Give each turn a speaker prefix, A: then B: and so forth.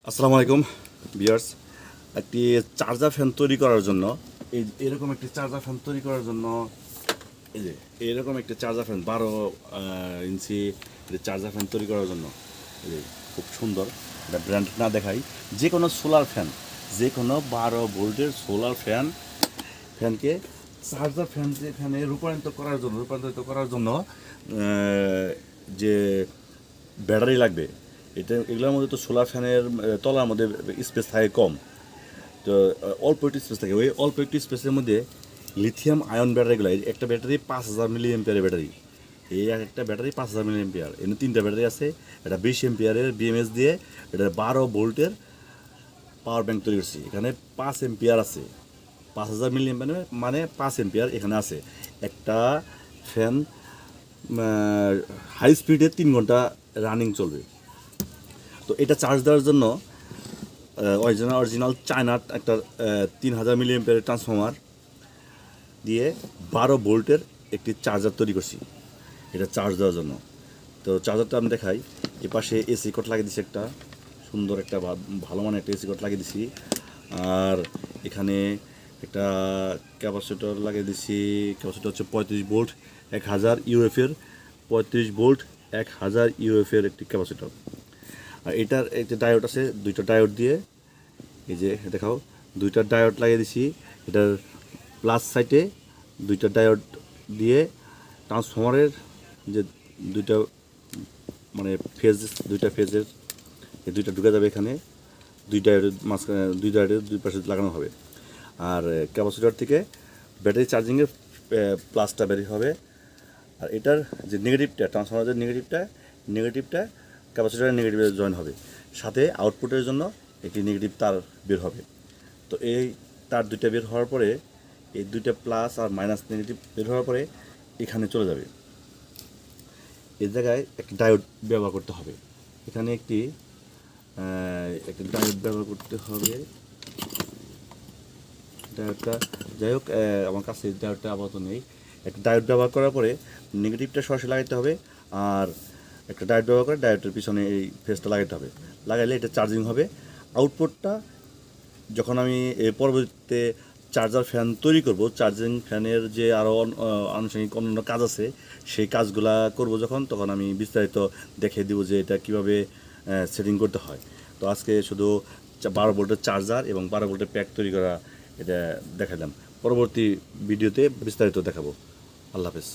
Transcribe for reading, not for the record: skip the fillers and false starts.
A: আসসালামু আলাইকুম ভিউয়ার্স। একটি চার্জার ফ্যান তৈরি করার জন্য এরকম একটি চার্জার ফ্যান তৈরি করার জন্য এই যে এরকম একটি চার্জার ফ্যান 12 ইঞ্চি চার্জার ফ্যান তৈরি করার জন্য এই যে খুব সুন্দর এটা ব্র্যান্ড না দেখাই যে কোনো সোলার ফ্যান, যে কোনো 12 ভোল্টের সোলার ফ্যানকে চার্জার ফ্যানে রূপান্তরিত করার জন্য যে ব্যাটারি লাগবে, এগুলোর মধ্যে তো সোলার ফ্যানের তলার মধ্যে স্পেস থাকে কম, তো অল্প একটু স্পেস থাকে। ওই অল্প একটু স্পেসের মধ্যে লিথিয়াম আয়ন ব্যাটারিগুলো, একটা ব্যাটারি 5000 মিলি এম্পিয়ারের ব্যাটারি, এই একটা ব্যাটারি 5000 মিলি এম্পিয়ার, এখানে 3টা ব্যাটারি আছে। এটা 20 এম্পিয়ারের বিএমএস দিয়ে এটা 12 ভোল্টের পাওয়ার ব্যাংক তৈরি করছি। এখানে 5 এম্পিয়ার আছে, 5000 মিলি এম্পিয়ার মানে 5 এম্পিয়ার এখানে আছে। একটা ফ্যান হাই স্পিডে 3 ঘন্টা রানিং চলবে। তো এটা চার্জ দেওয়ার জন্য অরিজিনাল চায়নার একটা 3000 মিলি এম্পিয়ারের ট্রান্সফর্মার দিয়ে 12 ভোল্টের একটি চার্জার তৈরি করছি এটা চার্জ দেওয়ার জন্য। তো চার্জারটা আমি দেখাই। এ পাশে এসি কট লাগিয়ে দিছি, একটা সুন্দর একটা ভালো মানের একটা এসি কট লাগিয়ে দিছি। আর এখানে একটা ক্যাপাসিটর লাগিয়ে দিছি। ক্যাপাসিটর হচ্ছে 35 ভোল্ট 1000 ইউএফের, 35 ভোল্ট 1000 ইউএফের একটি ক্যাপাসিটর। আর এটার একটা ডায়োড আছে, 2টা ডায়োড দিয়ে এই যে দেখাও 2টা ডায়োড লাগিয়ে দিছি। এটার প্লাস সাইডে 2টা ডায়োড দিয়ে ট্রান্সফর্মারের যে 2টা মানে দুইটা ফেজের এই 2টা ঢুকে যাবে এখানে, 2 ডায়োডের মাঝখানে 2 ডায়োডের 2 পাশে লাগানো হবে। আর ক্যাপাসিটর থেকে ব্যাটারি চার্জিংয়ের প্লাসটা বের হবে। আর এটার যে নেগেটিভটা, ট্রান্সফর্মারের নেগেটিভটা ক্যাপাসিটরের নেগেটিভে জয়েন হবে, সাথে আউটপুটের জন্য একটি নেগেটিভ তার বের হবে। তো এই তার 2টা বের হওয়ার পরে, এই 2টা প্লাস আর মাইনাস নেগেটিভ বের হওয়ার পরে এখানে চলে যাবে। এই জায়গায় একটি ডায়োড ব্যবহার করতে হবে। এখানে একটি ডায়োড ব্যবহার করতে হবে। ডায়োডটা যাই হোক, আমার কাছে ডায়োডটা আপাতত নেই। একটা ডায়োড ব্যবহার করার পরে নেগেটিভটা সরাসরি লাগাতে হবে, আর একটা ডায়োড ব্যবহার করে ডায়োডের পিছনে এই ফেসটা লাগাতে হবে। লাগাইলে এটা চার্জিং হবে। আউটপুটটা যখন আমি পরবর্তীতে চার্জার ফ্যান তৈরি করব, চার্জিং ফ্যানের যে আরও আনুষঙ্গিক অন্যান্য কাজ আছে, সেই কাজগুলা করব যখন, তখন আমি বিস্তারিত দেখিয়ে দেবো যে এটা কীভাবে সেটিং করতে হয়। তো আজকে শুধু 12 ভোল্টের চার্জার এবং 12 ভোল্টের প্যাক তৈরি করা এটা দেখালাম। পরবর্তী ভিডিওতে বিস্তারিত দেখাবো। আল্লাহ হাফেজ।